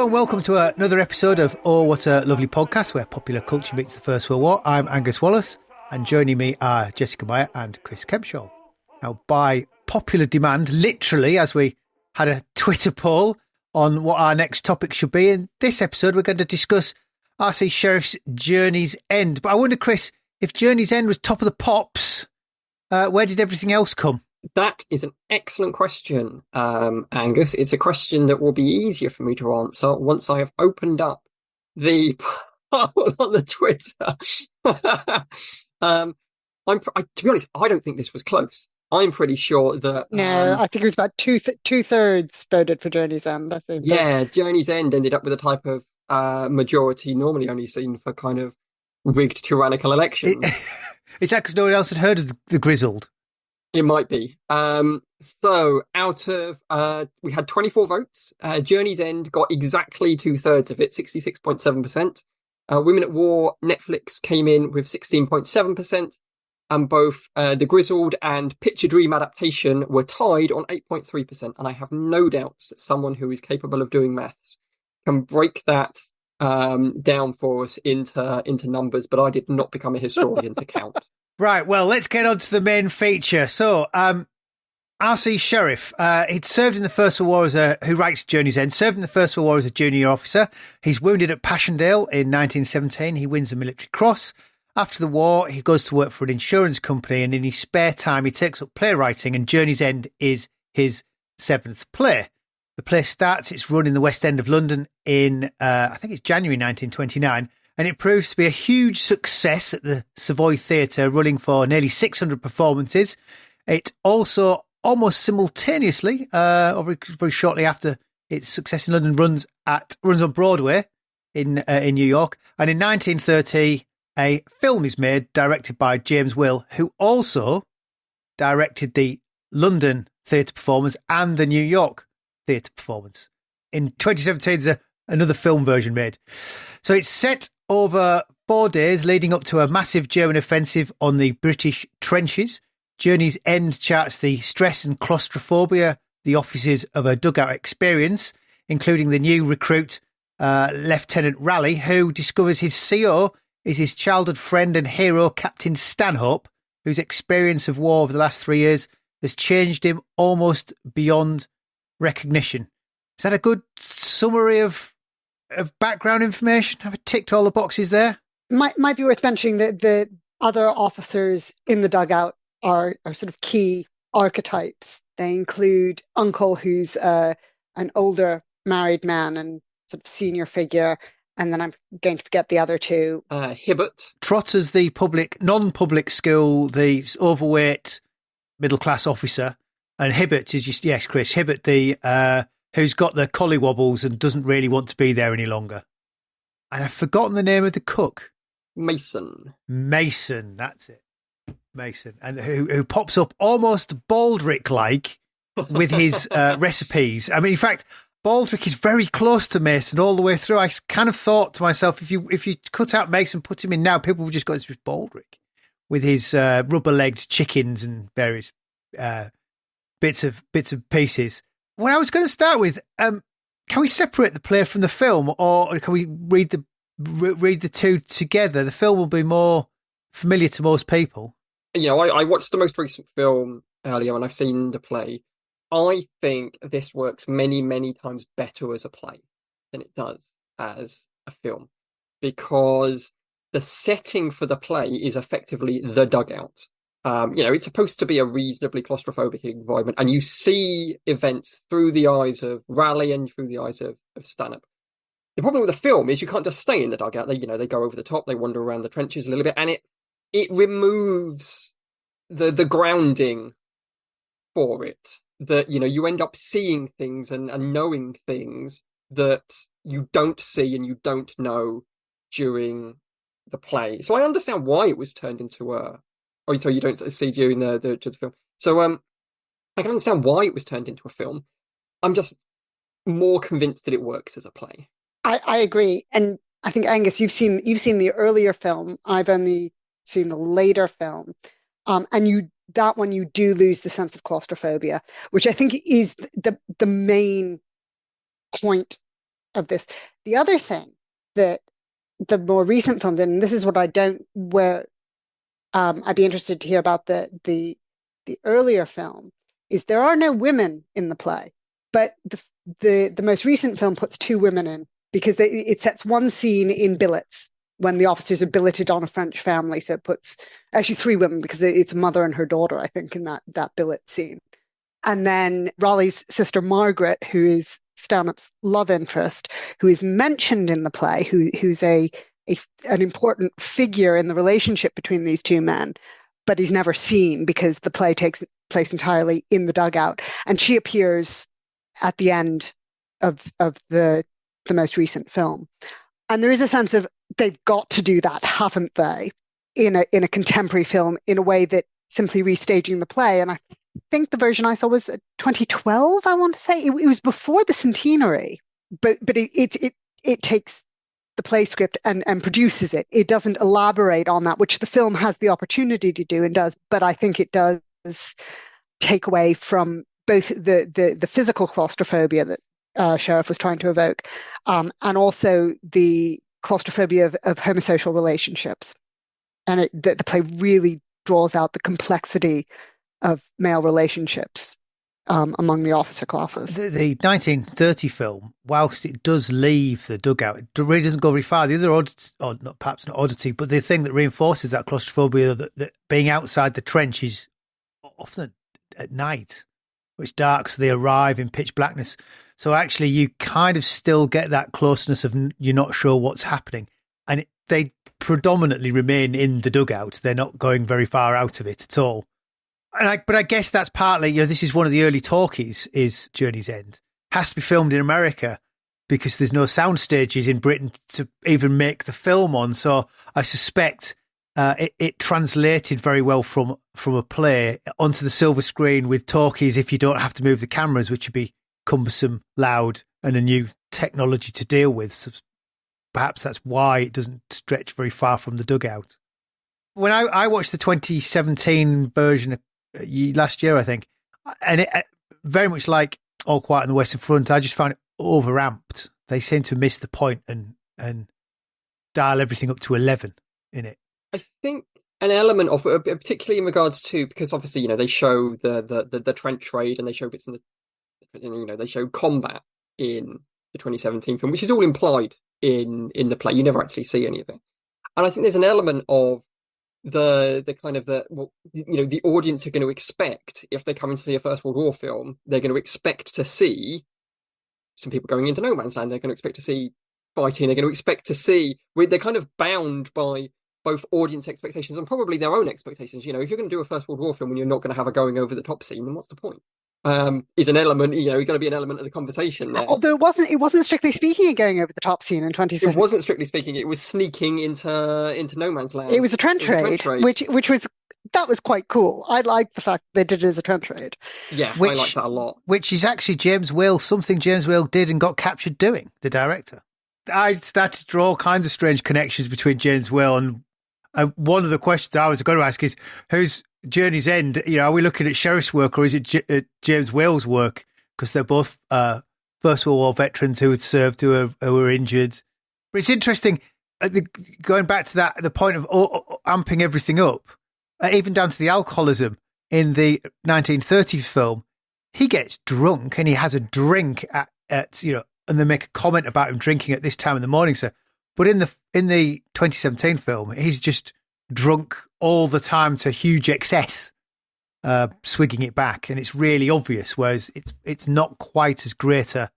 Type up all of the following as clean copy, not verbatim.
Hello and welcome to another episode of Oh What a Lovely Podcast, where popular culture meets the First World War. I'm Angus Wallace, and joining me are Jessica Meyer and Chris Kempshaw. Now, by popular demand, literally, as we had a Twitter poll on what our next topic should be, in this episode we're going to discuss RC Sheriff's Journey's End. But I wonder, Chris, if Journey's End was top of the pops, where did everything else come? That is an excellent question, Angus. It's a question that will be easier for me to answer once I have opened up the poll on the Twitter. To be honest, I don't think this was close. I'm pretty sure that... No, I think it was about two-thirds voted for Journey's End, I think. Yeah, Journey's End ended up with a type of majority normally only seen for kind of rigged tyrannical elections. Is that because no one else had heard of the Grizzled? It might be. So out of, we had 24 votes. Journey's End got exactly two-thirds of it, 66.7%. Women at War, Netflix came in with 16.7%. And both The Grizzled and Picture Dream Adaptation were tied on 8.3%. And I have no doubts that someone who is capable of doing maths can break that down for us into numbers. But I did not become a historian to count. Right, well, let's get on to the main feature. So, R.C. Sheriff, he'd served in the First World War who writes Journey's End, served in the First World War as a junior officer. He's wounded at Passchendaele in 1917. He wins a military cross. After the war, he goes to work for an insurance company, and in his spare time, he takes up playwriting, and Journey's End is his seventh play. The play starts its run in the West End of London in, I think it's January 1929, and it proves to be a huge success at the Savoy Theatre, running for nearly 600 performances. It also, almost simultaneously, or very shortly after its success in London, runs on Broadway in New York. And in 1930, a film is made, directed by James Will, who also directed the London theatre performance and the New York theatre performance. In 2017, there's another film version made. So it's set over 4 days leading up to a massive German offensive on the British trenches. Journey's End charts the stress and claustrophobia the officers of a dugout experience, including the new recruit, Lieutenant Raleigh, who discovers his CO is his childhood friend and hero, Captain Stanhope, whose experience of war over the last 3 years has changed him almost beyond recognition. Is that a good summary of background information? Have I ticked all the boxes there? Might be worth mentioning that the other officers in the dugout are sort of key archetypes. They include Uncle, who's an older married man and sort of senior figure, and then I'm going to forget the other two. Hibbert. Trotter's the non-public school, the overweight middle-class officer, and Hibbert is just, yes, Chris, Hibbert, the who's got the collywobbles and doesn't really want to be there any longer. And I've forgotten the name of the cook. Mason, that's it. Mason. And who pops up almost Baldrick-like with his recipes. I mean, in fact, Baldrick is very close to Mason all the way through. I kind of thought to myself, if you cut out Mason, put him in now, people would just go, this was Baldrick with his rubber-legged chickens and various bits of pieces. What I was going to start with, can we separate the play from the film, or can we read the two together? The film will be more familiar to most people. You know, I watched the most recent film earlier and I've seen the play. I think this works many, many times better as a play than it does as a film, because the setting for the play is effectively the dugout. It's supposed to be a reasonably claustrophobic environment, and you see events through the eyes of Raleigh and through the eyes of Stanhope. The problem with the film is you can't just stay in the dugout. They go over the top, they wander around the trenches a little bit, and it removes the grounding for it. That, you end up seeing things and knowing things that you don't see and you don't know during the play. So I understand why it was turned into so you don't see during the film. So I can understand why it was turned into a film. I'm just more convinced that it works as a play. I agree, and I think, Angus, you've seen the earlier film. I've only seen the later film, and that one you do lose the sense of claustrophobia, which I think is the main point of this. The other thing that the more recent film did, and this is what I don't, where I'd be interested to hear about the earlier film, is there are no women in the play, but the most recent film puts two women in because it sets one scene in billets when the officers are billeted on a French family. So it puts actually three women because it's a mother and her daughter, I think, in that billet scene. And then Raleigh's sister Margaret, who is Stanhope's love interest, who is mentioned in the play, who's an important figure in the relationship between these two men, but he's never seen because the play takes place entirely in the dugout. And she appears at the end of the most recent film. And there is a sense of they've got to do that, haven't they, in a contemporary film in a way that simply restaging the play. And I think the version I saw was 2012, I want to say. It was before the centenary, but it takes the play script and produces it. It doesn't elaborate on that, which the film has the opportunity to do and does, but I think it does take away from both the physical claustrophobia that Sheriff was trying to evoke, and also the claustrophobia of homosocial relationships. And the play really draws out the complexity of male relationships among the officer classes. The 1930 film, whilst it does leave the dugout, it really doesn't go very far. The other oddity, or not, perhaps not oddity, but the thing that reinforces that claustrophobia, that being outside the trench is often at night, where it's dark, so they arrive in pitch blackness. So actually you kind of still get that closeness of you're not sure what's happening. And they predominantly remain in the dugout. They're not going very far out of it at all. But I guess that's partly, this is one of the early talkies, is Journey's End. Has to be filmed in America because there's no sound stages in Britain to even make the film on. So I suspect it translated very well from a play onto the silver screen with talkies if you don't have to move the cameras, which would be cumbersome, loud, and a new technology to deal with. So perhaps that's why it doesn't stretch very far from the dugout. When I watched the 2017 version last year, I think, and it very much like All Quiet on the Western Front, I just found it overamped. They seem to miss the point and dial everything up to 11 in it. I think an element of, particularly in regards to, because obviously, they show the trench raid and they show bits in they show combat in the 2017 film, which is all implied in the play. You never actually see any of it. And I think there's an element of the kind of the audience are going to expect, if they come in to see a First World War film, they're going to expect to see some people going into no man's land. They're going to expect to see fighting. They're going to expect to see. They're kind of bound by both audience expectations and probably their own expectations. If you're going to do a First World War film and you're not going to have a going over the top scene, then what's the point? Is an element, going to be an element of the conversation there. Although it wasn't strictly speaking a going over the top scene in 2017. It wasn't strictly speaking. It was sneaking into no man's land. It was a trench raid, which was quite cool. I like the fact they did it as a trench raid. Yeah, I like that a lot. Which is actually something James Whale did and got captured doing, the director. I started to draw all kinds of strange connections between James Whale and one of the questions I was going to ask is, who's Journey's End? Are we looking at Sheriff's work or is it James Whale's work? Because they're both First World War veterans who had served, who were injured. But it's interesting, going back to the point of amping everything up, even down to the alcoholism in the 1930s film. He gets drunk and he has a drink at and they make a comment about him drinking at this time in the morning. So, but in the 2017 film, he's just drunk all the time to huge excess, swigging it back, and it's really obvious. Whereas it's not quite as great a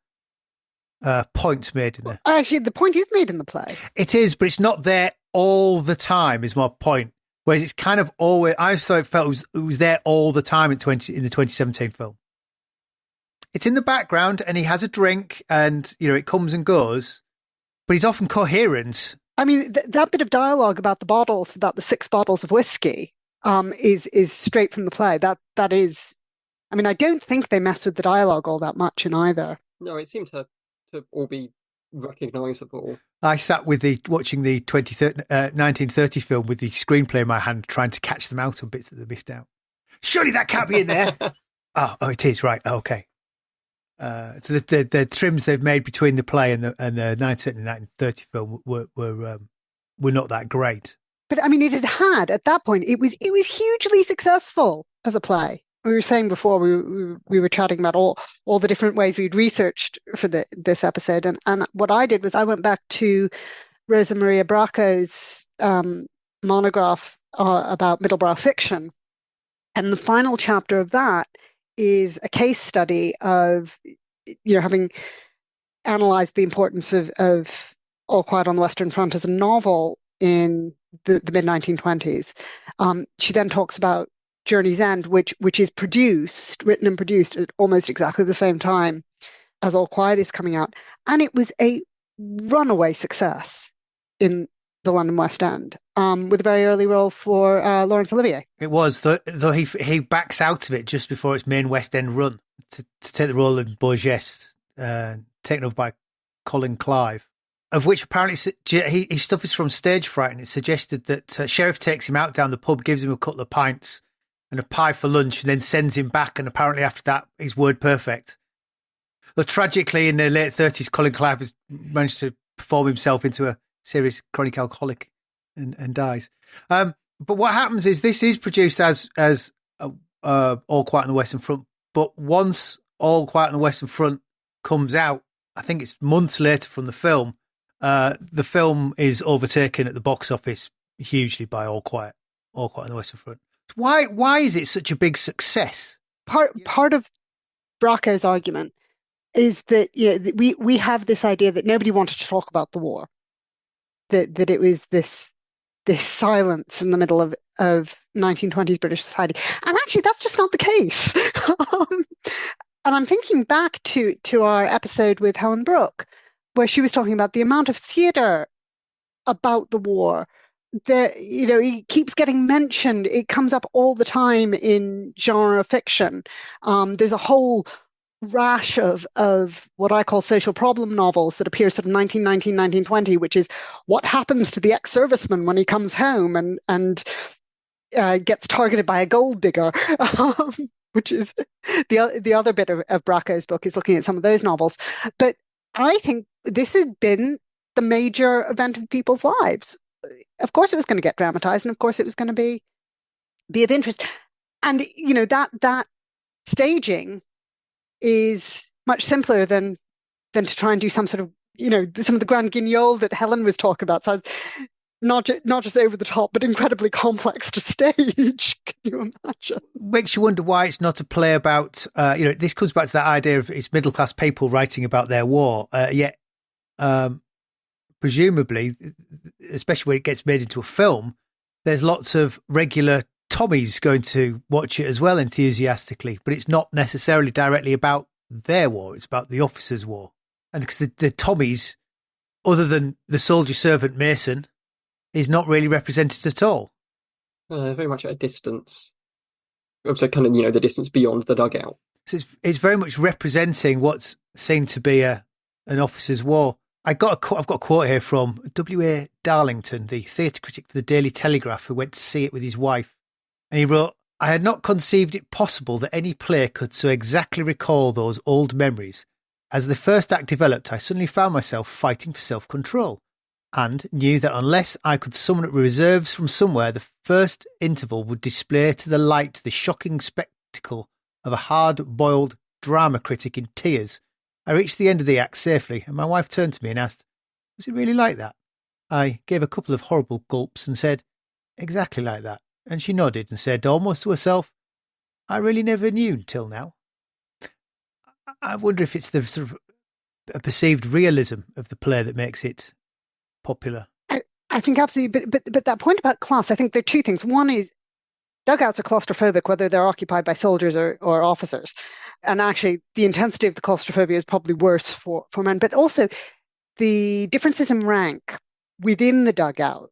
point made in there. Actually, the point is made in the play. It is, but it's not there all the time. Is my point. Whereas it's kind of always. I felt it was there all the time in the 2017 film. It's in the background, and he has a drink, and it comes and goes. But he's often coherent. I mean, that bit of dialogue about the 6 bottles of whiskey, is straight from the play. That is, I mean, I don't think they mess with the dialogue all that much in either. No, it seemed to all be recognisable. I sat watching the 1930 film with the screenplay in my hand, trying to catch them out on bits that they missed out. Surely that can't be in there. Oh, it is, right? Okay. So the trims they've made between the play and the 1930 film were not that great. But I mean, it had at that point. It was hugely successful as a play. We were saying before we were chatting about all the different ways we'd researched for this episode, and what I did was I went back to Rosa Maria Bracco's monograph about middlebrow fiction, and the final chapter of that is a case study of, having analysed the importance of All Quiet on the Western Front as a novel in the mid-1920s. She then talks about Journey's End, which is written and produced at almost exactly the same time as All Quiet is coming out. And it was a runaway success in the London West End, with a very early role for Laurence Olivier. It was, though he backs out of it just before its main West End run to take the role of Bourgest, taken over by Colin Clive, of which apparently he suffers from stage fright, and it's suggested that Sheriff takes him out down the pub, gives him a couple of pints and a pie for lunch, and then sends him back, and apparently after that he's word perfect. But tragically, in the late 30s, Colin Clive has managed to perform himself into a serious chronic alcoholic and dies. But what happens is this is produced as All Quiet on the Western Front, but once All Quiet on the Western Front comes out, I think it's months later from the film is overtaken at the box office hugely by All Quiet on the Western Front. Why is it such a big success? Part of Bracco's argument is that we have this idea that nobody wanted to talk about the war, that it was this silence in the middle of 1920s British society, and actually that's just not the case. And I'm thinking back to our episode with Helen Brooke, where she was talking about the amount of theatre about the war. He keeps getting mentioned. It comes up all the time in genre fiction. There's a whole rash of what I call social problem novels that appear sort of 1919, 1920, which is what happens to the ex-serviceman when he comes home and gets targeted by a gold digger, which is the other bit of Bracco's book is looking at some of those novels. But I think this has been the major event of people's lives. Of course, it was going to get dramatized, and of course, it was going to be of interest. And that staging is much simpler than to try and do some sort of some of the grand guignol that Helen was talking about. So not just over the top, but incredibly complex to stage. Can you imagine? Makes you wonder why it's not a play about. This comes back to that idea of it's middle class people writing about their war. Yet, presumably, especially when it gets made into a film, there's lots of regular Tommies going to watch it as well enthusiastically, but it's not necessarily directly about their war. It's about the officers' war. And because the Tommies, other than the soldier servant Mason, is not really represented at all. Very much at a distance. Also kind of, the distance beyond the dugout. So it's very much representing what's seen to be an officers' war. I've got a quote here from W.A. Darlington, the theatre critic for the Daily Telegraph, who went to see it with his wife. And he wrote, "I had not conceived it possible that any play could so exactly recall those old memories. As the first act developed, I suddenly found myself fighting for self-control, and knew that unless I could summon up reserves from somewhere, the first interval would display to the light the shocking spectacle of a hard-boiled drama critic in tears. I reached the end of the act safely, and my wife turned to me and asked, 'Was it really like that?' I gave a couple of horrible gulps and said, 'Exactly like that.' And she nodded and said, almost to herself, 'I really never knew till now.'" I wonder if it's the sort of a perceived realism of the play that makes it popular. I think absolutely, but that point about class, I think there are two things. One is dugouts are claustrophobic, whether they're occupied by soldiers or officers. And actually, the intensity of the claustrophobia is probably worse for men. But also, the differences in rank within the dugout,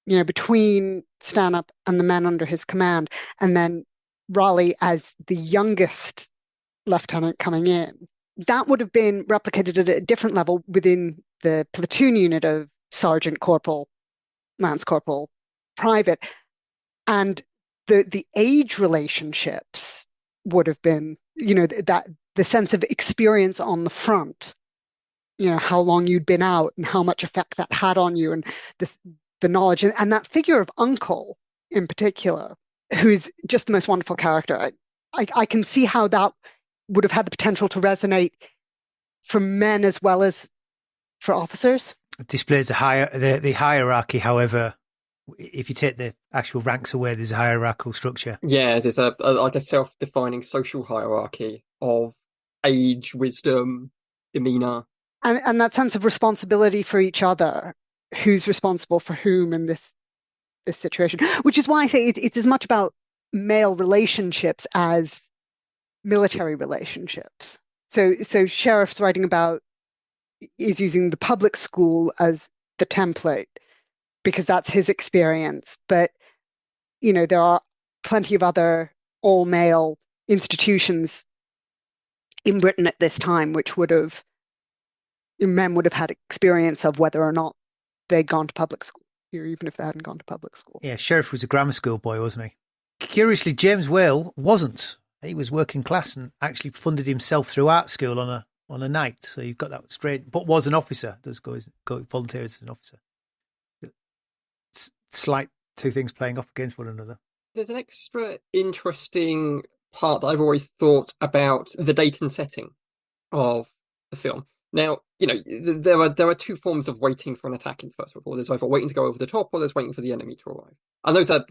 between Stanhope and the men under his command, and then Raleigh as the youngest lieutenant coming in, that would have been replicated at a different level within the platoon unit of sergeant, corporal, lance corporal, private. And the age relationships would have been, that the sense of experience on the front, how long you'd been out and how much effect that had on you, and the knowledge, and that figure of uncle in particular, who is just the most wonderful character. I can see how that would have had the potential to resonate for men as well as for officers. It displays the hierarchy, however, if you take the actual ranks away, there's a hierarchical structure. Yeah, there's a like a self-defining social hierarchy of age, wisdom, demeanor. And that sense of responsibility for each other, who's responsible for whom in this situation, which is why I say it's as much about male relationships as military relationships. So Sheriff's writing is using the public school as the template because that's his experience. But, there are plenty of other all-male institutions in Britain at this time, which men would have had experience of whether or not they'd gone to public school, or even if they hadn't gone to public school. Yeah, Sheriff was a grammar school boy, wasn't he? Curiously, James Whale wasn't. He was working class and actually funded himself through art school on a night. So you've got that straight, but was an officer. Does go volunteer as an officer. Slight two things playing off against one another. There's an extra interesting part that I've always thought about the date and setting of the film. Now, there are two forms of waiting for an attack in the First World War. There's either waiting to go over the top or there's waiting for the enemy to arrive. And those are,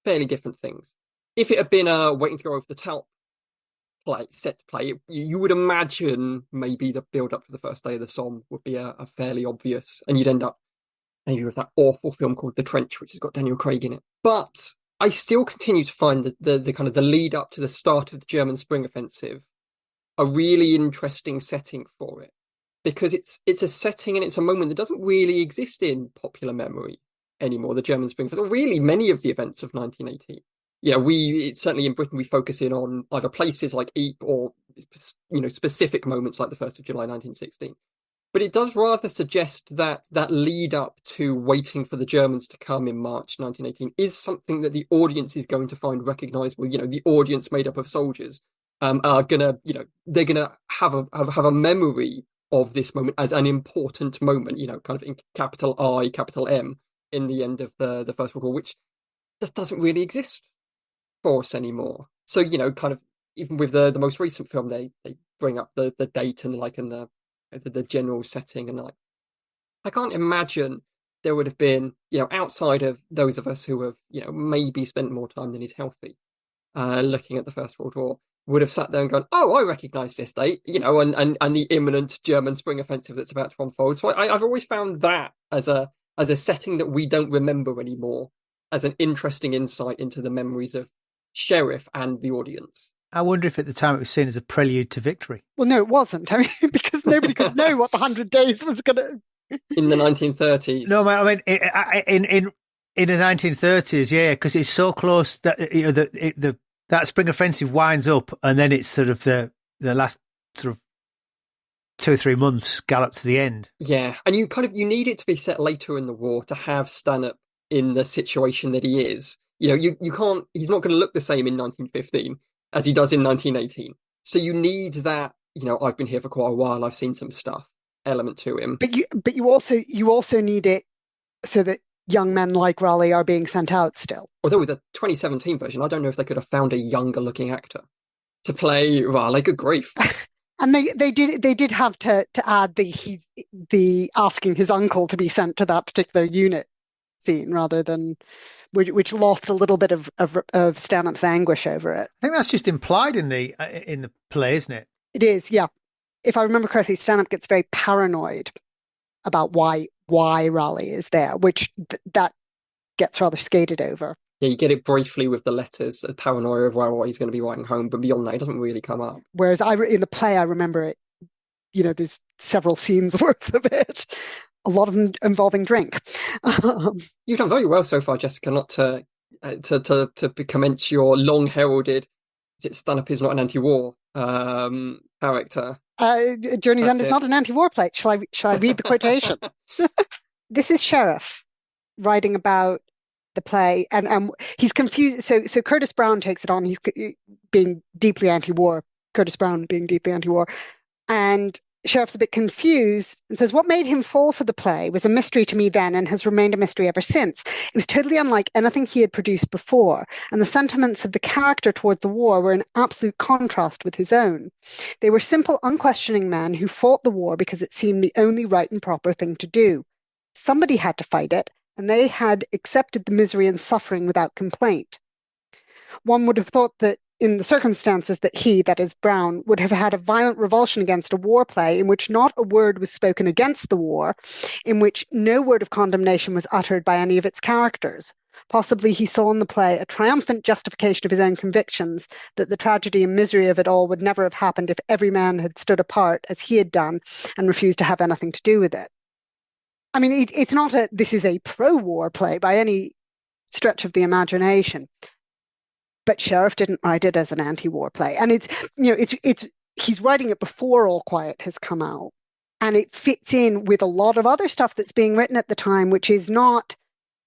fairly different things. If it had been a waiting to go over the top set play, you would imagine maybe the build-up for the first day of the Somme would be a fairly obvious, and you'd end up maybe with that awful film called The Trench, which has got Daniel Craig in it. But I still continue to find the kind of the lead up to the start of the German Spring Offensive a really interesting setting for it, because it's a setting and it's a moment that doesn't really exist in popular memory anymore. The German Spring Offensive, really many of the events of 1918. Certainly in Britain we focus in on either places like Ypres or specific moments like the 1st of July 1916. But it does rather suggest that lead up to waiting for the Germans to come in March 1918 is something that the audience is going to find recognizable. The audience made up of soldiers are gonna, they're gonna have a memory of this moment as an important moment, kind of in capital I, capital M in the end of the First World War, which just doesn't really exist for us anymore. So, kind of even with the most recent film, they bring up the date and the general setting, and I can't imagine there would have been, outside of those of us who have, maybe spent more time than is healthy, looking at the First World War, would have sat there and gone, oh, I recognise this date, and the imminent German Spring Offensive that's about to unfold. So I've always found that as a setting that we don't remember anymore, as an interesting insight into the memories of Sheriff and the audience. I wonder if at the time it was seen as a prelude to victory. Well, no, it wasn't. I mean, because nobody could know what the 100 Days was going to... In the 1930s. No, I mean, in the 1930s, yeah, because it's so close that that Spring Offensive winds up, and then it's sort of the last sort of 2 or 3 months gallop to the end. Yeah, and you need it to be set later in the war to have Stanhope in the situation that he is. You can't. He's not going to look the same in 1915 as he does in 1918. So you need that. I've been here for quite a while. I've seen some stuff element to him. But you also need it so that young men like Raleigh are being sent out still. Although with the 2017 version, I don't know if they could have found a younger looking actor to play Raleigh. Good grief. And they did have to add the asking his uncle to be sent to that particular unit scene rather than, which lost a little bit of Stanhope's anguish over it. I think that's just implied in the play, isn't it? It is, yeah. If I remember correctly, Stanhope gets very paranoid about why Raleigh is there, which that gets rather skated over. Yeah, you get it briefly with the letters, the paranoia of why he's going to be writing home, but beyond that, it doesn't really come up. Whereas in the play, I remember it, there's several scenes worth of it, a lot of them involving drink. You've done very well so far, Jessica, not to commence your long heralded, Stanhope is not an anti-war character. Journey's End is not an anti-war play. Shall I read the quotation? This is Sheriff writing about the play, and he's confused. So Curtis Brown takes it on. He's being deeply anti-war Curtis Brown being deeply anti-war. And Sheriff's a bit confused and says, what made him fall for the play was a mystery to me then and has remained a mystery ever since. It was totally unlike anything he had produced before, and the sentiments of the character toward the war were in absolute contrast with his own. They were simple, unquestioning men who fought the war because it seemed the only right and proper thing to do. Somebody had to fight it, and they had accepted the misery and suffering without complaint. One would have thought that in the circumstances that he, that is Brown, would have had a violent revulsion against a war play in which not a word was spoken against the war, in which no word of condemnation was uttered by any of its characters. Possibly he saw in the play a triumphant justification of his own convictions that the tragedy and misery of it all would never have happened if every man had stood apart as he had done and refused to have anything to do with it. I mean, it's not this is a pro-war play by any stretch of the imagination. But Sheriff didn't write it as an anti-war play. And he's writing it before All Quiet has come out. And it fits in with a lot of other stuff that's being written at the time, which is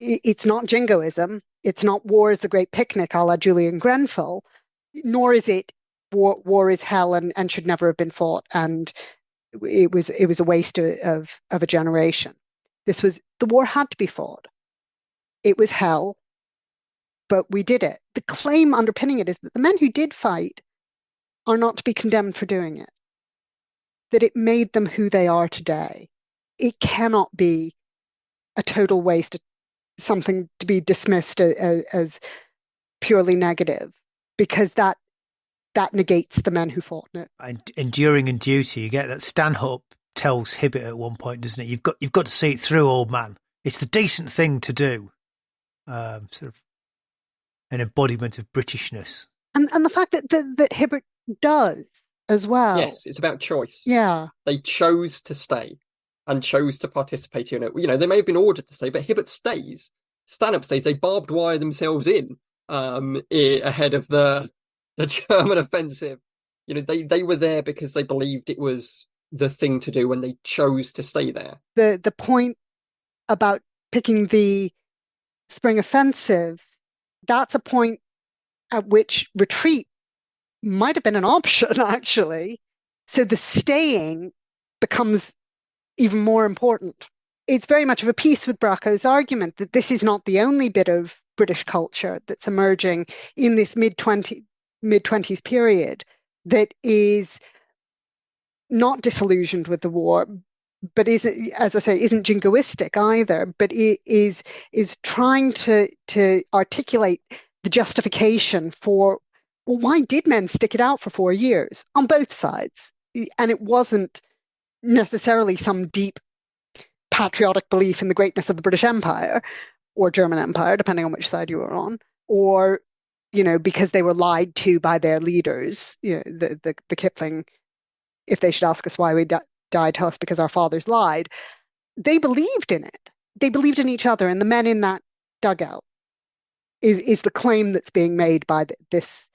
it's not jingoism. It's not war is the great picnic a la Julian Grenfell, nor is it war is hell and should never have been fought. And it was a waste of a generation. The war had to be fought. It was hell. But we did it. The claim underpinning it is that the men who did fight are not to be condemned for doing it, that it made them who they are today. It cannot be a total waste, something to be dismissed as purely negative, because that negates the men who fought in it. And enduring in duty, you get that Stanhope tells Hibbert at one point, doesn't it? You've got to see it through, old man. It's the decent thing to do. Sort of an embodiment of Britishness. And the fact that Hibbert does as well. Yes, it's about choice. Yeah. They chose to stay and chose to participate in it. You know, they may have been ordered to stay, but Hibbert stays. Stanhope stays. They barbed wire themselves in ahead of the German offensive. You know, they were there because they believed it was the thing to do when they chose to stay there. The point about picking the spring offensive, that's a point at which retreat might have been an option, actually. So the staying becomes even more important. It's very much of a piece with Bracco's argument that this is not the only bit of British culture that's emerging in this mid-20s period that is not disillusioned with the war, but isn't, as I say, isn't jingoistic either, but it is trying to articulate the justification for, well, why did men stick it out for 4 years on both sides? And it wasn't necessarily some deep patriotic belief in the greatness of the British Empire or German Empire, depending on which side you were on, or, you know, because they were lied to by their leaders, you know, the Kipling, if they should ask us why we died, tell us because our fathers lied. They believed in it. They believed in each other, and the men in that dugout is the claim that's being made by this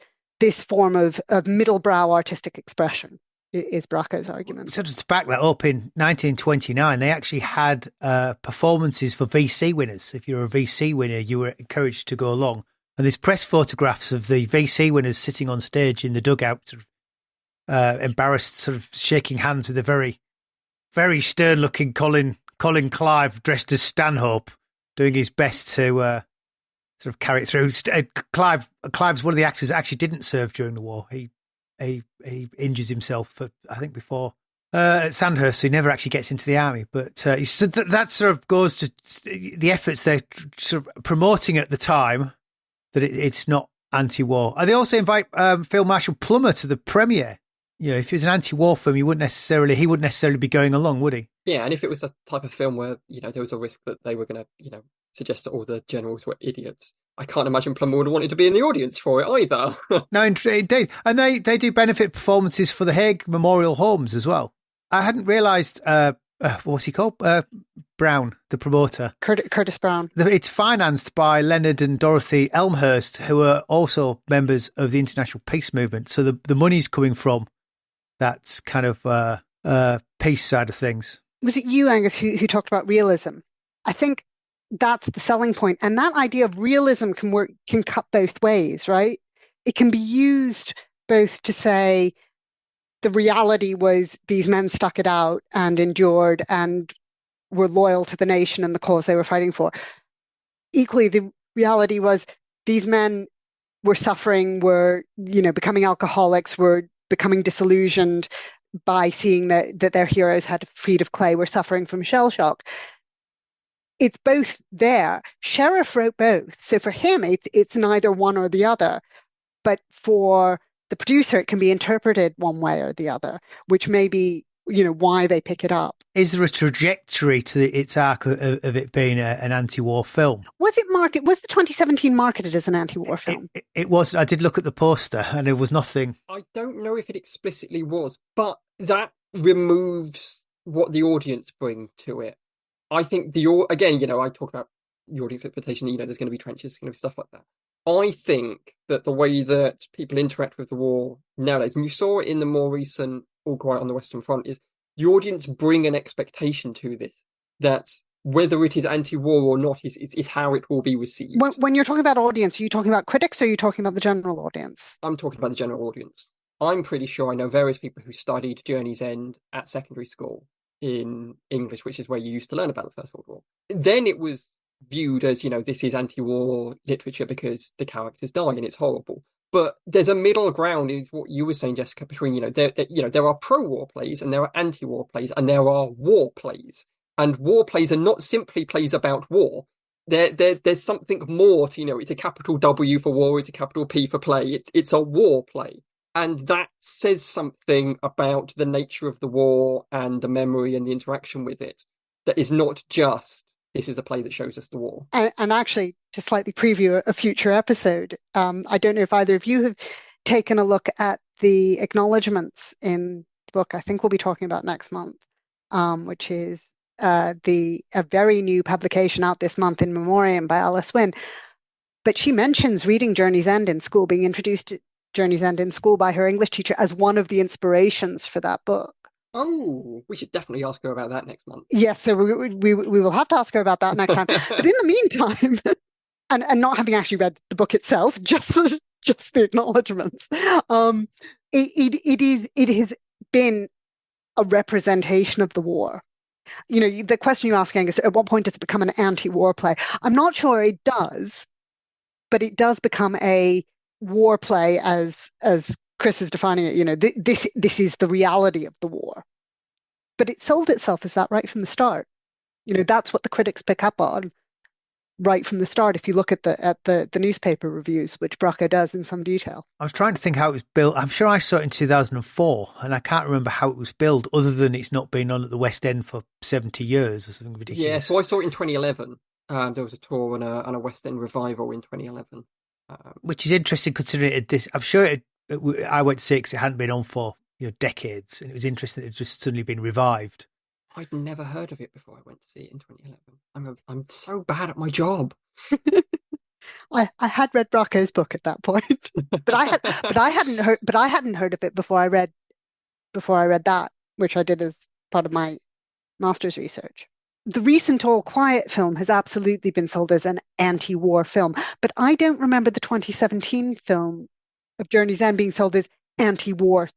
form of middle-brow artistic expression, is Bracco's argument. So to back that up, in 1929, they actually had performances for VC winners. If you're a VC winner, you were encouraged to go along. And there's press photographs of the VC winners sitting on stage in the dugout, sort of embarrassed, sort of shaking hands with a very, very stern-looking Colin Clive dressed as Stanhope, doing his best to sort of carry it through. Clive's one of the actors that actually didn't serve during the war. He injures himself, I think, before at Sandhurst, so he never actually gets into the army. But so that sort of goes to the efforts they're sort of promoting at the time, that it's not anti-war. And they also invite Field Marshal Plummer to the premiere. You know, if it was an anti-war film, he wouldn't necessarily be going along, would he? Yeah, and if it was a type of film where, you know, there was a risk that they were going to, you know, suggest that all the generals were idiots, I can't imagine Plummer would have wanted to be in the audience for it either. No, indeed. And they do benefit performances for the Hague Memorial Homes as well. I hadn't realised, what's he called? Brown, the promoter. Curtis Brown. It's financed by Leonard and Dorothy Elmhurst, who are also members of the International Peace Movement. So the money's coming from that kind of peace side of things. Was it you, Angus, who talked about realism? I think that's the selling point. And that idea of realism can cut both ways, right? It can be used both to say the reality was these men stuck it out and endured and were loyal to the nation and the cause they were fighting for. Equally, the reality was these men were suffering, were, becoming alcoholics, were becoming disillusioned by seeing that their heroes had feet of clay, were suffering from shell shock. It's both there. Sheriff wrote both. So for him, it's neither one or the other. But for the producer, it can be interpreted one way or the other, which may be, why they pick it up. Is there a trajectory to its arc of it being an anti-war film? Was the 2017 marketed as an anti-war film? It was. I did look at the poster and there was nothing. I don't know if it explicitly was, but that removes what the audience bring to it. I think again, I talk about the audience expectation, there's going to be trenches, there's going to be stuff like that. I think that the way that people interact with the war nowadays, and you saw it in the more recent All Quiet on the Western Front, is the audience bring an expectation to this, that whether it is anti-war or not is how it will be received. When you're talking about audience, are you talking about critics or are you talking about the general audience? I'm talking about the general audience. I'm pretty sure I know various people who studied Journey's End at secondary school in English, which is where you used to learn about the First World War. Then it was viewed as, this is anti-war literature because the characters die and it's horrible. But there's a middle ground, is what you were saying, Jessica, between, there are pro-war plays and there are anti-war plays and there are war plays. And war plays are not simply plays about war. There's something more to, it's a capital W for war, it's a capital P for play. It's a war play. And that says something about the nature of the war and the memory and the interaction with it. That is not just, this is a play that shows us the war. And actually, to slightly preview a future episode, I don't know if either of you have taken a look at the acknowledgements in the book I think we'll be talking about next month, which is a very new publication out this month, In Memoriam by Alice Wynne. But she mentions reading Journey's End in school, being introduced to Journey's End in school by her English teacher as one of the inspirations for that book. Oh, we should definitely ask her about that next month. Yes, so we will have to ask her about that next time. But in the meantime, and not having actually read the book itself, just the acknowledgements, it has been a representation of the war. The question you ask, Angus, at what point does it become an anti-war play? I'm not sure it does, but it does become a war play as Chris is defining it. This is the reality of the war. But it sold itself as that right from the start. That's what the critics pick up on right from the start. If you look at the newspaper reviews, which Bracco does in some detail. I was trying to think how it was built. I'm sure I saw it in 2004, and I can't remember how it was built, other than it's not been on at the West End for 70 years or something ridiculous. Yeah, so I saw it in 2011. There was a tour and a West End revival in 2011. Which is interesting considering I'm sure I went to see it because it hadn't been on for decades, and it was interesting that it had just suddenly been revived. I'd never heard of it before I went to see it in 2011. I'm so bad at my job. I had read Bracco's book at that point, but I hadn't heard of it before I read that, which I did as part of my master's research. The recent All Quiet film has absolutely been sold as an anti-war film, but I don't remember the 2017 film of Journey's End being sold as anti-war.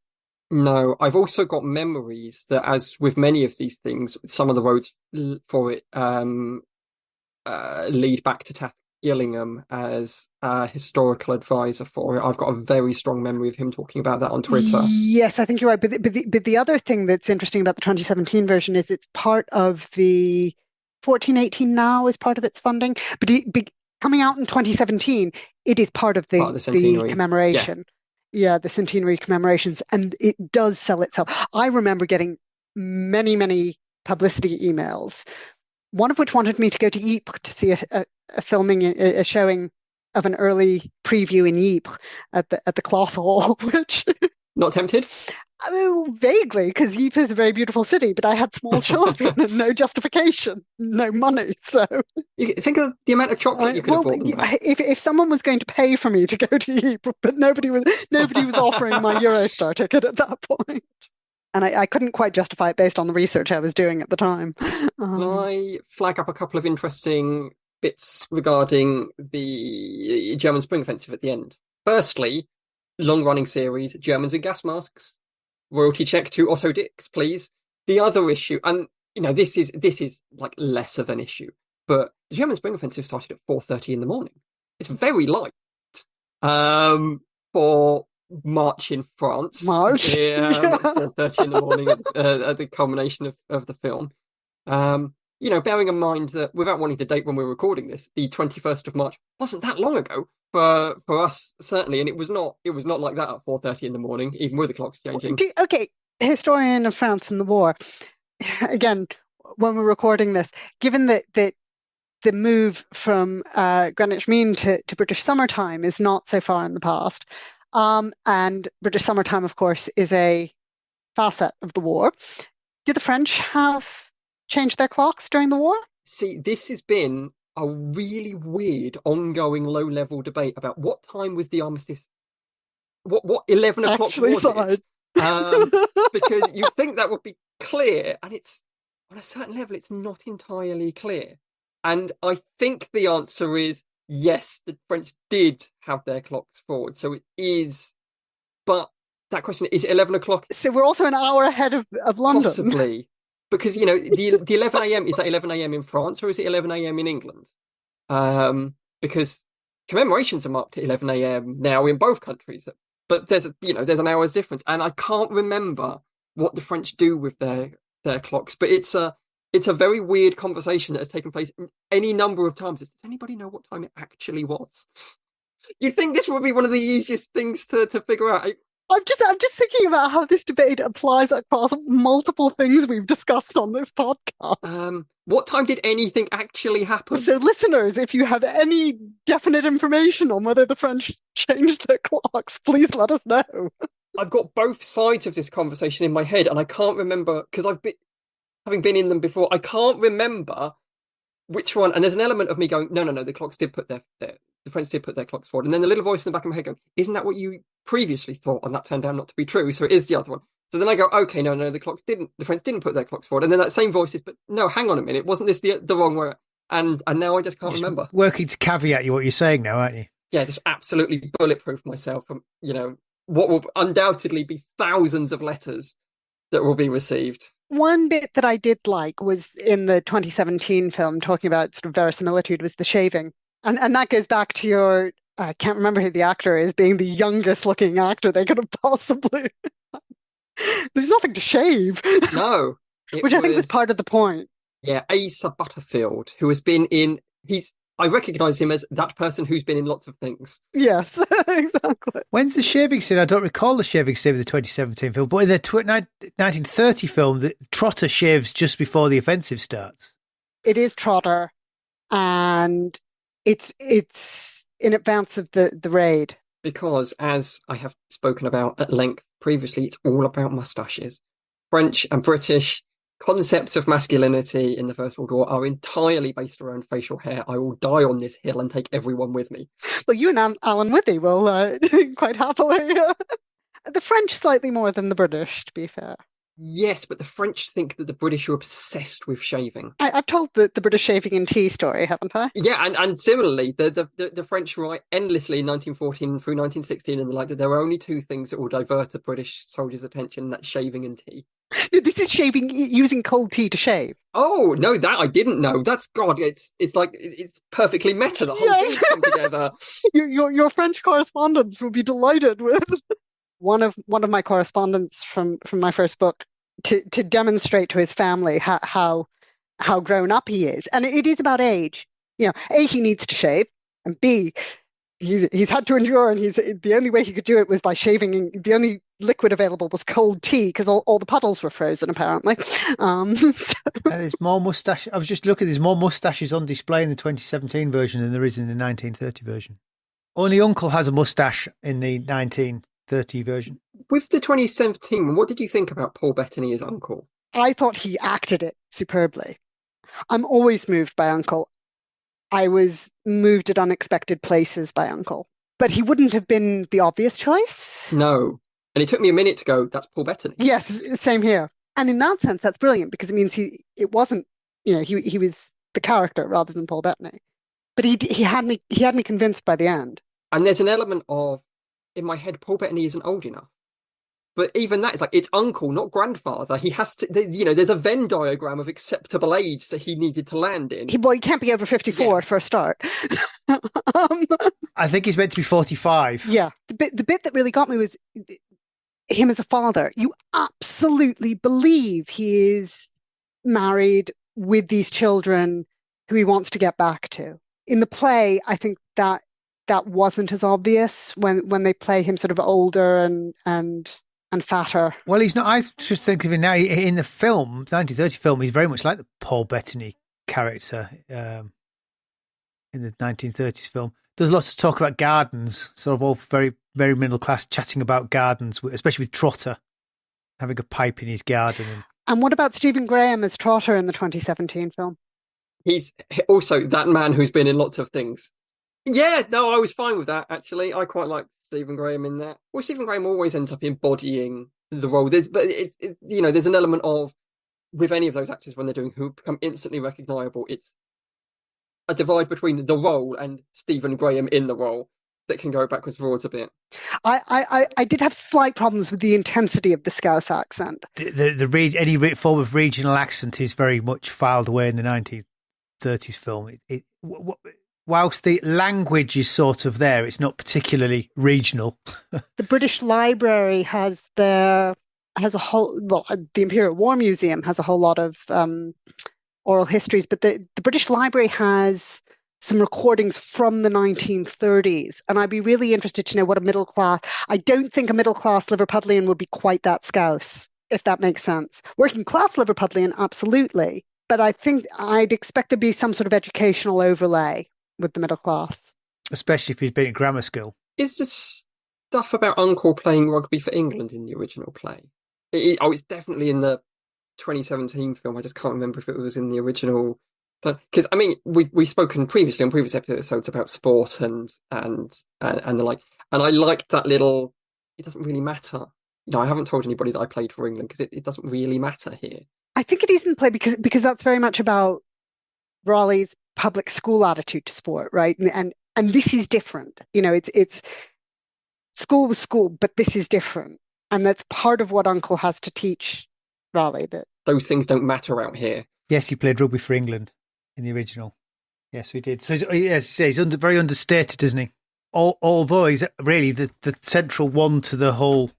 No, I've also got memories that, as with many of these things, some of the roads for it lead back to Taff Gillingham as a historical advisor for it. I've got a very strong memory of him talking about that on Twitter. Yes, I think you're right. But the other thing that's interesting about the 2017 version is it's part of the 1418 Now is part of its funding. But coming out in 2017, it is part of the commemoration. Yeah, the centenary commemorations, and it does sell itself. I remember getting many, many publicity emails, one of which wanted me to go to Ypres to see a showing of an early preview in Ypres at the Cloth Hall, which... Not tempted? I mean, vaguely, because Ypres is a very beautiful city, but I had small children and no justification, no money. So you think of the amount of chocolate you could have bought them back. If someone was going to pay for me to go to Ypres, but nobody was offering my Eurostar ticket at that point, and I couldn't quite justify it based on the research I was doing at the time. Can I flag up a couple of interesting bits regarding the German Spring Offensive at the end? Firstly, long-running series, Germans in gas masks. royalty check to Otto Dix, please. The other issue, and this is like less of an issue, but the German Spring Offensive started at 4:30 in the morning. It's very light for March in France. March. 4:30 in the morning at the culmination of the film. Bearing in mind that, without wanting to date when we're recording this, the 21st of March wasn't that long ago for us, certainly, and it was not like that at 4:30 in the morning, even with the clocks changing. Okay, historian of France and the war. Again, when we're recording this, given that the move from Greenwich Mean to British Summertime is not so far in the past, and British Summertime, of course, is a facet of the war. Did the French have changed their clocks during the war? See, this has been a really weird, ongoing, low-level debate about what time was the armistice. What 11 o'clock was it? Because you'd think that would be clear, and it's on a certain level, it's not entirely clear. And I think the answer is yes, the French did have their clocks forward, so it is. But that question, is it 11 o'clock? So we're also an hour ahead of London. Possibly. Because, the 11 a.m., is that 11 a.m. in France or is it 11 a.m. in England? Because commemorations are marked at 11 a.m. now in both countries. But there's an hour's difference. And I can't remember what the French do with their clocks. But it's a very weird conversation that has taken place any number of times. Does anybody know what time it actually was? You'd think this would be one of the easiest things to figure out. I'm just thinking about how this debate applies across multiple things we've discussed on this podcast. What time did anything actually happen? So, listeners, if you have any definite information on whether the French changed their clocks, please let us know. I've got both sides of this conversation in my head, and I can't remember, because having been in them before, I can't remember which one. And there's an element of me going, no, the clocks did put the French did put their clocks forward. And then the little voice in the back of my head going, isn't that what you previously thought? And that turned out not to be true. So it is the other one. So then I go, okay, no, the French didn't put their clocks forward. And then that same voice is, but no, hang on a minute. Wasn't this the wrong way? And now I just can't remember. Working to caveat you what you're saying now, aren't you? Yeah, just absolutely bulletproof myself from, what will undoubtedly be thousands of letters that will be received. One bit that I did like was in the 2017 film, talking about sort of verisimilitude, was the shaving. And that goes back to your, I can't remember who the actor is, being the youngest looking actor they could have possibly. There's nothing to shave. No. Which I think was part of the point. Yeah, Asa Butterfield, who has been in, I recognise him as that person who's been in lots of things. Yes, exactly. When's the shaving scene? I don't recall the shaving scene of the 2017 film, but in the 1930 film, the Trotter shaves just before the offensive starts. It is Trotter, and it's in advance of the raid. Because, as I have spoken about at length previously, it's all about moustaches. French and British concepts of masculinity in the First World War are entirely based around facial hair. I will die on this hill and take everyone with me. Well, you and Alan Withy will quite happily. The French slightly more than the British, to be fair. Yes, but the French think that the British are obsessed with shaving. I've told the British shaving and tea story, haven't I? Yeah, and similarly, the French write endlessly in 1914 through 1916, and that there are only two things that will divert a British soldier's attention, and that's shaving and tea. This is shaving using cold tea to shave. Oh no, that I didn't know. That's God. It's like it's perfectly meta. The whole thing's come together. Your French correspondents will be delighted with one of my correspondents from my first book to demonstrate to his family how grown up he is, and it is about age. A, he needs to shave, and B, he's had to endure, and the only way he could do it was by shaving. The only liquid available was cold tea because all the puddles were frozen, apparently. There's more mustache. I was just looking. There's more mustaches on display in the 2017 version than there is in the 1930 version. Only Uncle has a mustache in the 1930 version. With the 2017, what did you think about Paul Bettany as Uncle? I thought he acted it superbly. I'm always moved by Uncle. I was moved at unexpected places by Uncle. But he wouldn't have been the obvious choice. No. And it took me a minute to go, that's Paul Bettany. Yes, same here. And in that sense, that's brilliant because it means he was the character rather than Paul Bettany. But he had me convinced by the end. And there's an element of, in my head, Paul Bettany isn't old enough. But even that is like, it's uncle, not grandfather. He has to, there's a Venn diagram of acceptable age that he needed to land in. He can't be over 54 for a start. I think he's meant to be 45. Yeah. The bit that really got me was him as a father. You absolutely believe he is married with these children who he wants to get back to. In the play, I think that wasn't as obvious when they play him sort of older and fatter. Well, he's not. I just think of him now in the film, the 1930 film. He's very much like the Paul Bettany character in the 1930s film. There's lots of talk about gardens, sort of all very, very middle class, chatting about gardens, especially with Trotter having a pipe in his garden. And what about Stephen Graham as Trotter in the 2017 film? He's also that man who's been in lots of things. Yeah, no, I was fine with that, actually. I quite like Stephen Graham in that. Well, Stephen Graham always ends up embodying the role. There's an element of, with any of those actors when they're doing who become instantly recognisable, it's a divide between the role and Stephen Graham in the role that can go backwards and forwards a bit. I did have slight problems with the intensity of the Scouse accent. Any form of regional accent is very much filed away in the 1930s film. Whilst the language is sort of there, it's not particularly regional. The British Library has the Imperial War Museum has a whole lot of oral histories, but the British Library has some recordings from the 1930s, and I'd be really interested to know what a middle class. I don't think a middle class Liverpudlian would be quite that Scouse, if that makes sense. Working class Liverpudlian, absolutely, but I think I'd expect there to be some sort of educational overlay with the middle class, especially if he's been at grammar school. Is this stuff about Uncle playing rugby for England in the original play? It's definitely in the 2017 film. I just can't remember if it was in the original. Because I mean, we've spoken previously on previous episodes about sport and the like, and I liked that little. It doesn't really matter. I haven't told anybody that I played for England because it doesn't really matter here. I think it isn't play because that's very much about Raleigh's public school attitude to sport, right? And this is different. It's school was school, but this is different, and that's part of what Uncle has to teach Raleigh, that those things don't matter out here. Yes, he played rugby for England in the original. Yes, we did. So he's very understated, isn't he? Although he's really the central one to the whole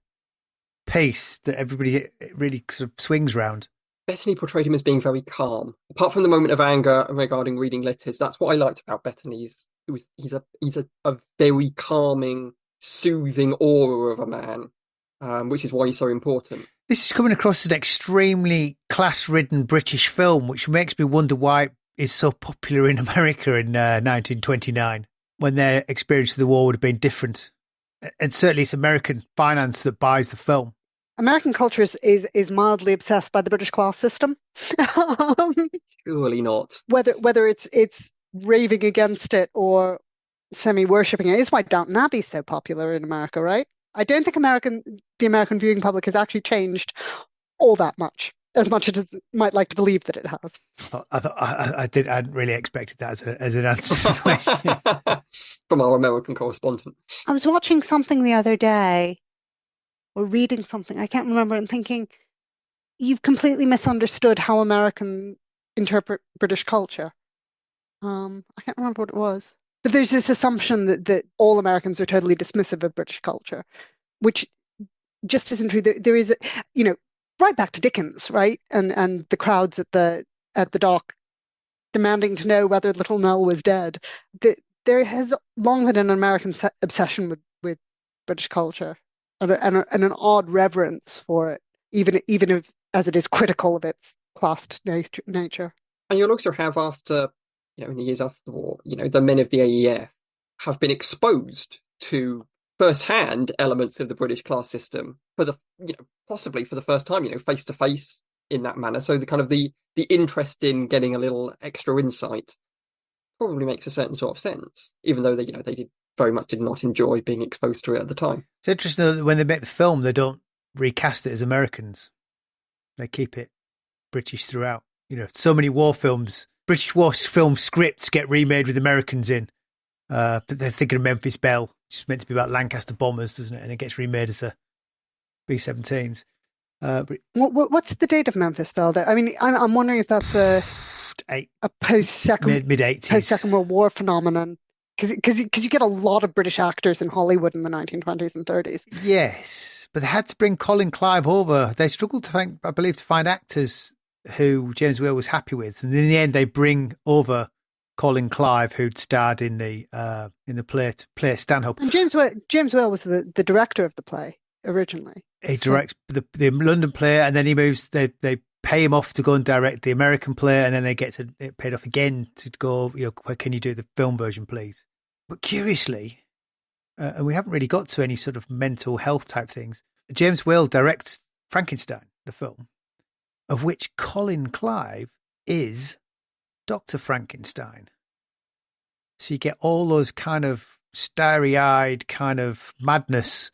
piece that everybody really sort of swings round. Bettany portrayed him as being very calm. Apart from the moment of anger regarding reading letters, that's what I liked about Bettany. He's a very calming, soothing aura of a man, which is why he's so important. This is coming across as an extremely class-ridden British film, which makes me wonder why it is so popular in America in 1929, when their experience of the war would have been different. And certainly it's American finance that buys the film. American culture is mildly obsessed by the British class system. Surely not. Whether it's raving against it or semi-worshipping it is why Downton Abbey is so popular in America, right? I don't think the American viewing public has actually changed all that much, as much as it might like to believe that it has. I hadn't really expected that as an answer. From our American correspondent. I was watching something the other day, or reading something, I can't remember, and thinking, you've completely misunderstood how Americans interpret British culture. I can't remember what it was. But there's this assumption that all Americans are totally dismissive of British culture, which just isn't true. There is, right back to Dickens, right? And the crowds at the dock demanding to know whether little Nell was dead. There has long been an American obsession with British culture and an odd reverence for it, even if as it is critical of its classed nature. And you'll also have after, in the years after the war, the men of the AEF have been exposed to first-hand elements of the British class system for possibly for the first time, face to face in that manner. So the kind of the interest in getting a little extra insight probably makes a certain sort of sense, even though they did not enjoy being exposed to it at the time. It's interesting that when they make the film, they don't recast it as Americans. They keep it British throughout. So many war films, British war film scripts get remade with Americans in. But they're thinking of Memphis Belle, which is meant to be about Lancaster bombers, doesn't it? And it gets remade as a B-17s. What's the date of Memphis Belle? I mean, I'm wondering if that's a post-second mid-80s, post-Second World War phenomenon, because you get a lot of British actors in Hollywood in the 1920s and 30s. Yes, but they had to bring Colin Clive over. They struggled to find, I believe, to find actors who James Whale was happy with, and in the end, they bring over Colin Clive, who'd starred in the play Stanhope. And James Whale was the director of the play originally. He directs the London play, and then he moves. They pay him off to go and direct the American play, and then they get it paid off again to go. Can you do the film version, please? But curiously, and we haven't really got to any sort of mental health type things. James Whale directs Frankenstein, the film, of which Colin Clive is Dr. Frankenstein. So you get all those kind of starry-eyed kind of madness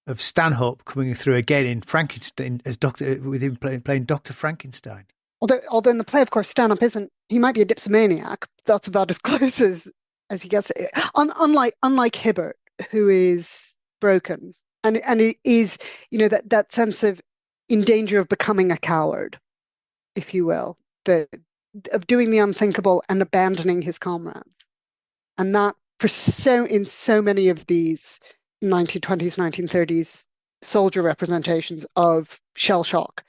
of Stanhope coming through again in Frankenstein as with him playing Dr. Frankenstein. Although in the play, of course, Stanhope isn't. He might be a dipsomaniac. That's about as close as he gets. Unlike Hibbert, who is broken, and it is that sense of in danger of becoming a coward, if you will, of doing the unthinkable and abandoning his comrades, and that in so many of these 1920s, 1930s soldier representations of shell shock,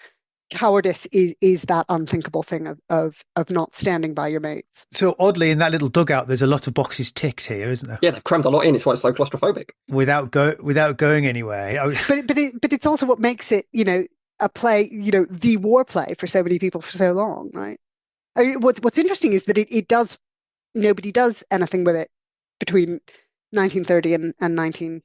cowardice is that unthinkable thing of not standing by your mates. So oddly, in that little dugout, there's a lot of boxes ticked here, isn't there? Yeah, they've crammed a lot in. It's why it's so claustrophobic. Without going anywhere. But it's also what makes it, a play, the war play for so many people for so long, right? I mean, what's interesting is that it does, nobody does anything with it between 1930 and 19,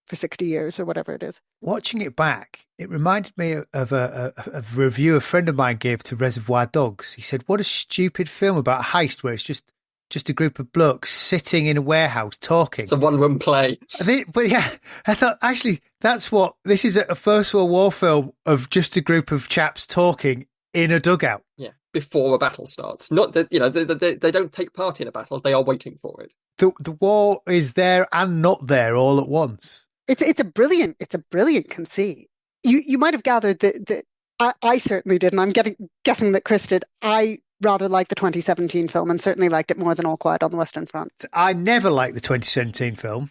for 60 years or whatever it is. Watching it back, it reminded me of a review a friend of mine gave to Reservoir Dogs. He said, what a stupid film about a heist where it's just a group of blokes sitting in a warehouse talking. It's a one-room play. But yeah, I thought, actually, this is a First World War film of just a group of chaps talking in a dugout. Yeah, before a battle starts. Not that, they don't take part in a battle, they are waiting for it. The war is there and not there all at once. It's a brilliant conceit. You might have gathered that I certainly did, and I'm guessing that Chris did. I rather liked the 2017 film and certainly liked it more than All Quiet on the Western Front. I never liked the 2017 film,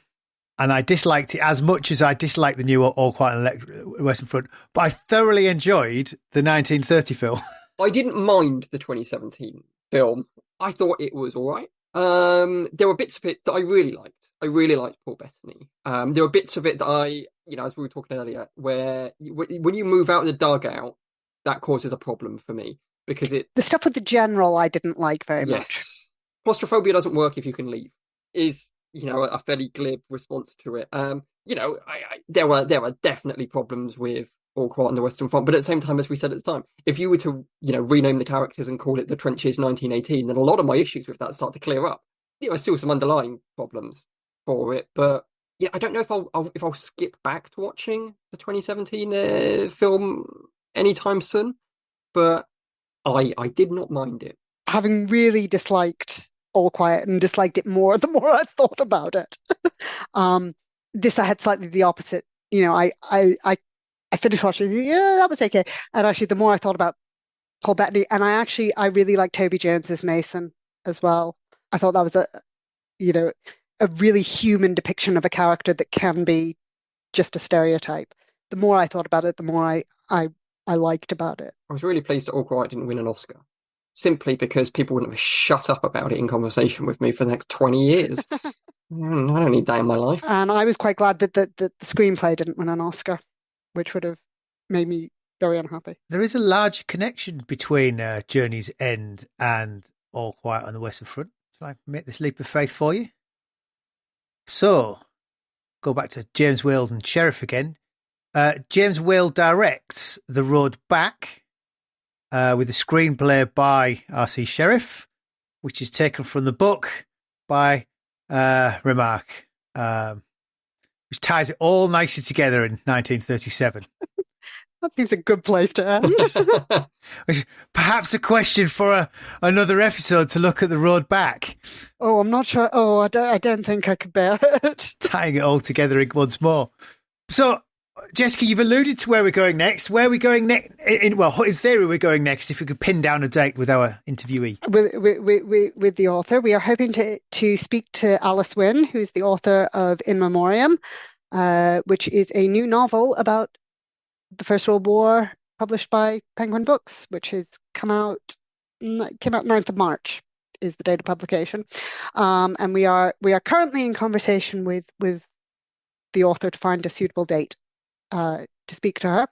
and I disliked it as much as I disliked the new All Quiet on the Western Front, but I thoroughly enjoyed the 1930 film. I didn't mind the 2017 film. I thought it was all right. There were bits of it that I really liked. I really liked Paul Bettany. There were bits of it that I, as we were talking earlier, where when you move out of the dugout, that causes a problem for me because the stuff with the general I didn't like very much. Claustrophobia doesn't work if you can leave. Is a fairly glib response to it. There were definitely problems with All Quiet on the Western Front, but at the same time, as we said at the time, if you were to rename the characters and call it The Trenches 1918, then a lot of my issues with that start to clear up. There are still some underlying problems for it, but yeah, I don't know if I'll skip back to watching the 2017 film anytime soon, but I did not mind it. Having really disliked All Quiet and disliked it more the more I thought about it. This I had slightly the opposite. I finished watching. Yeah, that was okay. And actually, the more I thought about Paul Bettany, and I really liked Toby Jones's Mason as well. I thought that was a really human depiction of a character that can be just a stereotype. The more I thought about it, the more I liked about it. I was really pleased that All Quiet didn't win an Oscar, simply because people wouldn't have shut up about it in conversation with me for the next 20 years. I don't need that in my life. And I was quite glad that the screenplay didn't win an Oscar, which would have made me very unhappy. There is a large connection between Journey's End and All Quiet on the Western Front. Shall I make this leap of faith for you? So, go back to James Whale and Sheriff again. James Whale directs The Road Back with a screenplay by R.C. Sherriff, which is taken from the book by Remarque, which ties it all nicely together in 1937. That seems a good place to end. Which, perhaps a question for another episode to look at The Road Back. Oh, I'm not sure. Oh, I don't think I could bear it. Tying it all together once more. So, Jessica, you've alluded to where we're going next. Where are we going next? Well, in theory, we're going next if we could pin down a date with our interviewee. With the author, we are hoping to speak to Alice Wynne, who's the author of In Memoriam, which is a new novel about the First World War, published by Penguin Books, which has came out 9th of March is the date of publication. And we are currently in conversation with the author to find a suitable date to speak to her.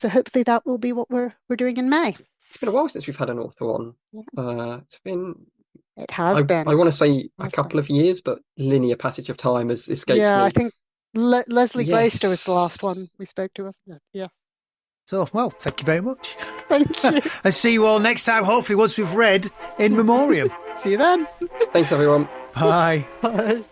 So hopefully that will be what we're doing in May. It's been a while since we've had an author on. It has been. I want to say a couple of years, but linear passage of time has escaped me. Yeah, I think Leslie Graister was the last one we spoke to, wasn't it? Yeah. So, well, thank you very much. Thank you. And see you all next time, hopefully once we've read In Memoriam. See you then. Thanks, everyone. Bye. Bye.